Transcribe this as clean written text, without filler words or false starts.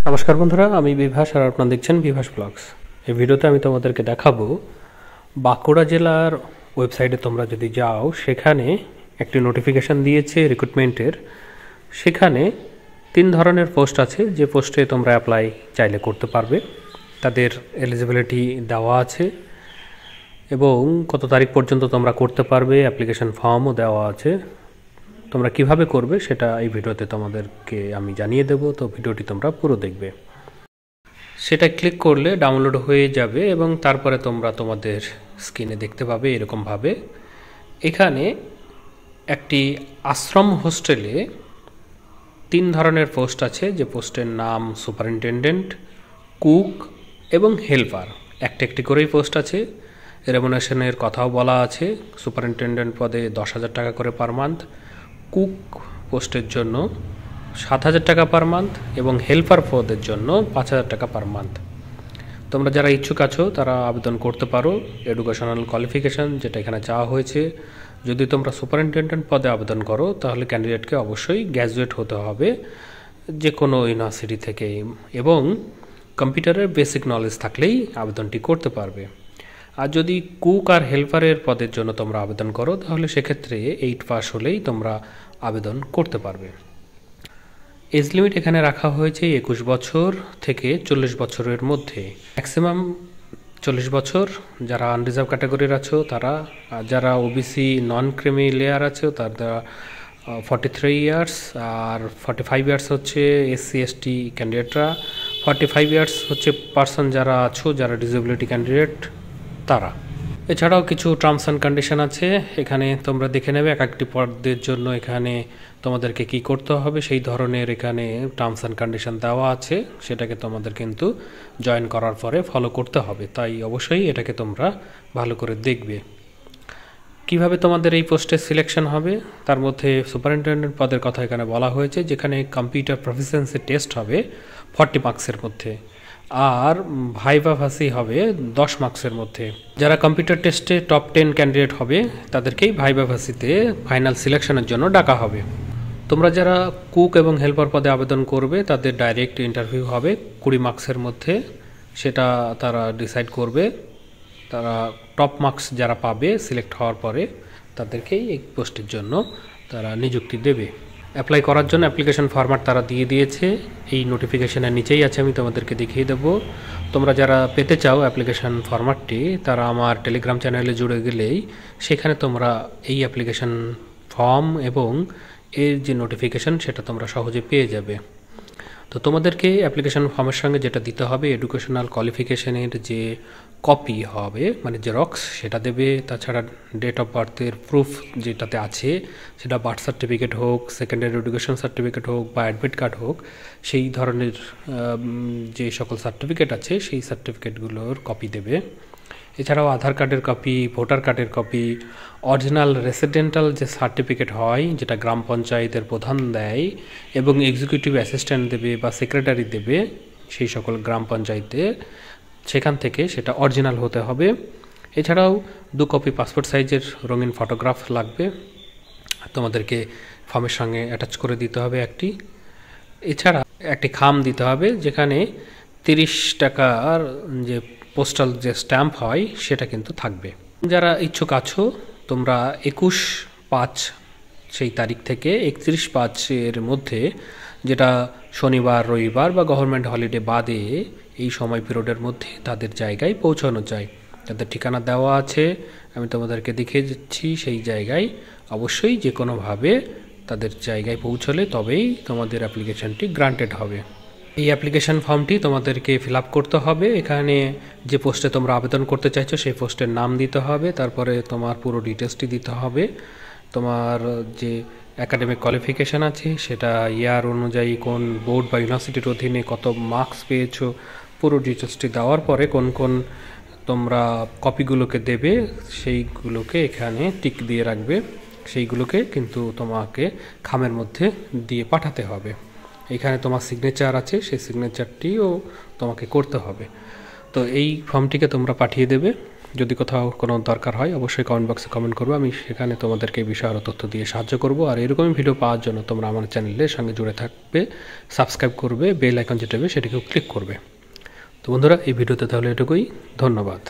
নমস্কার বন্ধুরা, আমি বিভাস আর আপনারা দেখছেন বিভাস ব্লগস। এই ভিডিওতে আমি তোমাদেরকে দেখাবো বাঁকুড়া জেলার ওয়েবসাইটে তোমরা যদি যাও, সেখানে একটি নোটিফিকেশান দিয়েছে রিক্রুটমেন্টের। সেখানে 3 ধরনের পোস্ট আছে, যে পোস্টে তোমরা অ্যাপ্লাই চাইলে করতে পারবে। তাদের এলিজিবিলিটি দেওয়া আছে এবং কত তারিখ পর্যন্ত তোমরা করতে পারবে, অ্যাপ্লিকেশন ফর্মও দেওয়া আছে। তোমরা কিভাবে করবে সেটা এই ভিডিওতে তোমাদেরকে আমি জানিয়ে দেব, তো ভিডিওটি তোমরা পুরো দেখবে। সেটা ক্লিক করলে ডাউনলোড হয়ে যাবে এবং তারপরে তোমরা তোমাদের স্ক্রিনে দেখতে পাবে এরকমভাবে। এখানে একটি আশ্রম হোস্টেলে 3 ধরনের পোস্ট আছে, যে পোস্টের নাম সুপারিনটেনডেন্ট, কুক এবং হেল্পার। একটি করেই পোস্ট আছে। রেমুনেশনের কথাও বলা আছে। সুপারিনটেনডেন্ট পদে 10,000 টাকা করে পার মান্থ, কুক পোস্টের জন্য 7,000 টাকা পার মান্থ এবং হেল্পার পদের জন্য 5,000 টাকা পার মান্থ। তোমরা যারা ইচ্ছুক আছো তারা আবেদন করতে পারো। এডুকেশনাল কোয়ালিফিকেশান যেটা এখানে চাওয়া হয়েছে, যদি তোমরা সুপারিনটেনডেন্ট পদে আবেদন করো তাহলে ক্যান্ডিডেটকে অবশ্যই গ্র্যাজুয়েট হতে হবে যে কোনো ইউনিভার্সিটি থেকে, এবং কম্পিউটারের বেসিক নলেজ থাকলেই আবেদনটি করতে পারবে। আর যদি কুক আর হেল্পারের পদের জন্য তোমরা আবেদন করো তাহলে সেক্ষেত্রে 8 পাস হলেই তোমরা আবেদন করতে পারবে। এজ লিমিট এখানে রাখা হয়েছে 21 বছর থেকে 40 বছরের মধ্যে। ম্যাক্সিমাম 40 বছর যারা আনরিজার্ভ ক্যাটাগরির আছো তারা, যারা ওবিসি নন ক্রিমি লেয়ার আছে তারা 43 ইয়ার্স, আর 45 ইয়ার্স হচ্ছে এসসি এসটি ক্যান্ডিডেটরা, 45 ইয়ার্স হচ্ছে পার্সন যারা আছো যারা ডিসেবিলিটি ক্যান্ডিডেট তারা। এছাড়াও কিছু টার্মস অ্যান্ড কন্ডিশন আছে, এখানে তোমরা দেখে নেবে। একটি পদের জন্য এখানে তোমাদেরকে কি করতে হবে সেই ধরনের এখানে টার্মস অ্যান্ড কন্ডিশন দেওয়া আছে, সেটাকে তোমাদের কিন্তু জয়েন করার পরে ফলো করতে হবে। তাই অবশ্যই এটাকে তোমরা ভালো করে দেখবে। কিভাবে তোমাদের এই পোস্টে সিলেকশন হবে তার মধ্যে সুপারিনটেনডেন্ট পদের কথা এখানে বলা হয়েছে, যেখানে কম্পিউটার প্রফিসিয়েন্সি টেস্ট হবে 40 মার্কসের মধ্যে, আর ভাইভা ভাসি হবে 10 মার্কসের মধ্যে। যারা কম্পিউটার টেস্টে টপ 10 ক্যান্ডিডেট হবে তাদেরকেই ভাইভা ভাসিতে ফাইনাল সিলেকশনের জন্য ডাকা হবে। তোমরা যারা কুক এবং হেল্পার পদে আবেদন করবে তাদের ডাইরেক্ট ইন্টারভিউ হবে 20 মার্কসের মধ্যে, সেটা তারা ডিসাইড করবে। তারা টপ মার্কস যারা পাবে সিলেক্ট হওয়ার পরে তাদেরকেই এই পোস্টের জন্য তারা নিযুক্তি দেবে। অ্যাপ্লাই করার জন্য অ্যাপ্লিকেশন ফরম্যাট তারা দিয়ে দিয়েছে, এই নোটিফিকেশনের নিচেই আছে, আমি তোমাদেরকে দেখিয়ে দেব। তোমরা যারা পেতে চাও অ্যাপ্লিকেশন ফরম্যাটটি তারা আমার টেলিগ্রাম চ্যানেলে জুড়ে গেলেই সেখানে তোমরা এই অ্যাপ্লিকেশন ফর্ম এবং এর যে নোটিফিকেশন সেটা তোমরা সহজে পেয়ে যাবে। তো তোমাদেরকে অ্যাপ্লিকেশন ফর্মের সঙ্গে যেটা দিতে হবে, এডুকেশনাল কোয়ালিফিকেশনের যে কপি হবে মানে জেরক্স সেটা দেবে। তাছাড়া ডেট অফ বার্থের প্রুফ যেটাতে আছে, সেটা বার্থ সার্টিফিকেট হোক, সেকেন্ডারি এডুকেশন সার্টিফিকেট হোক বা অ্যাডমিট কার্ড হোক, সেই ধরনের যে সকল সার্টিফিকেট আছে সেই সার্টিফিকেটগুলোর কপি দেবে। এছাড়াও আধার কার্ডের কপি, ভোটার কার্ডের কপি, অরিজিনাল রেসিডেন্টাল যে সার্টিফিকেট হয় যেটা গ্রাম পঞ্চায়েতের প্রধান দেয় এবং এক্সিকিউটিভ অ্যাসিস্ট্যান্ট দেবে বা সেক্রেটারি দেবে সেই সকল গ্রাম পঞ্চায়েতে, সেখান থেকে সেটা অরিজিনাল হতে হবে। এছাড়াও 2 কপি পাসপোর্ট সাইজের রঙিন ফটোগ্রাফ লাগবে, তোমাদেরকে ফর্মের সঙ্গে অ্যাটাচ করে দিতে হবে একটি। এছাড়া একটি খাম দিতে হবে যেখানে 30 টাকার যে পোস্টাল যে স্ট্যাম্প হয় সেটা কিন্তু থাকবে। যারা ইচ্ছুক আছো তোমরা 21/5 সেই তারিখ থেকে 31/5-এর মধ্যে, যেটা শনিবার রবিবার বা গভর্নমেন্ট হলিডে বাদে এই সময় পিরিয়ডের মধ্যে তাদের জায়গায় পৌঁছানো চাই। তাদের ঠিকানা দেওয়া আছে, আমি তোমাদেরকে দেখিয়ে দিচ্ছি। সেই জায়গায় অবশ্যই যে কোনোভাবে তাদের জায়গায় পৌঁছলে তবেই তোমাদের অ্যাপ্লিকেশনটি গ্রান্টেড হবে। এই অ্যাপ্লিকেশন ফর্মটি তোমাদেরকে ফিল আপ করতে হবে। এখানে যে পোস্টে তোমরা আবেদন করতে চাইছো সেই পোস্টের নাম দিতে হবে, তারপরে তোমার পুরো ডিটেলসটি দিতে হবে। তোমার যে একাডেমিক কোয়ালিফিকেশান আছে সেটা ইয়ার অনুযায়ী কোন বোর্ড বা ইউনিভার্সিটির অধীনে কত মার্কস পেয়েছো, পুরো ডিটেলসটি দেওয়ার পরে কোন কোন তোমরা কপিগুলোকে দেবে সেইগুলোকে এখানে টিক দিয়ে রাখবে। সেইগুলোকে কিন্তু তোমাকে খামের মধ্যে দিয়ে পাঠাতে হবে। এখানে তোমার সিগনেচার আছে, সেই সিগনেচারটিও তোমাকে করতে হবে। তো এই ফর্মটিকে তোমরা পাঠিয়ে দেবে। যদি কোথাও কোনো দরকার হয় অবশ্যই কমেন্ট বক্সে কমেন্ট করবে, আমি সেখানে তোমাদেরকে এই বিষয়ে আরও তথ্য দিয়ে সাহায্য করব। আর এরকমই ভিডিও পাওয়ার জন্য তোমরা আমার চ্যানেলের সঙ্গে জুড়ে থাকবে, সাবস্ক্রাইব করবে, বেল আইকন যেটা হবে সেটিকেও ক্লিক করবে। তো বন্ধুরা, এই ভিডিওতে তাহলে এটুকুই। ধন্যবাদ।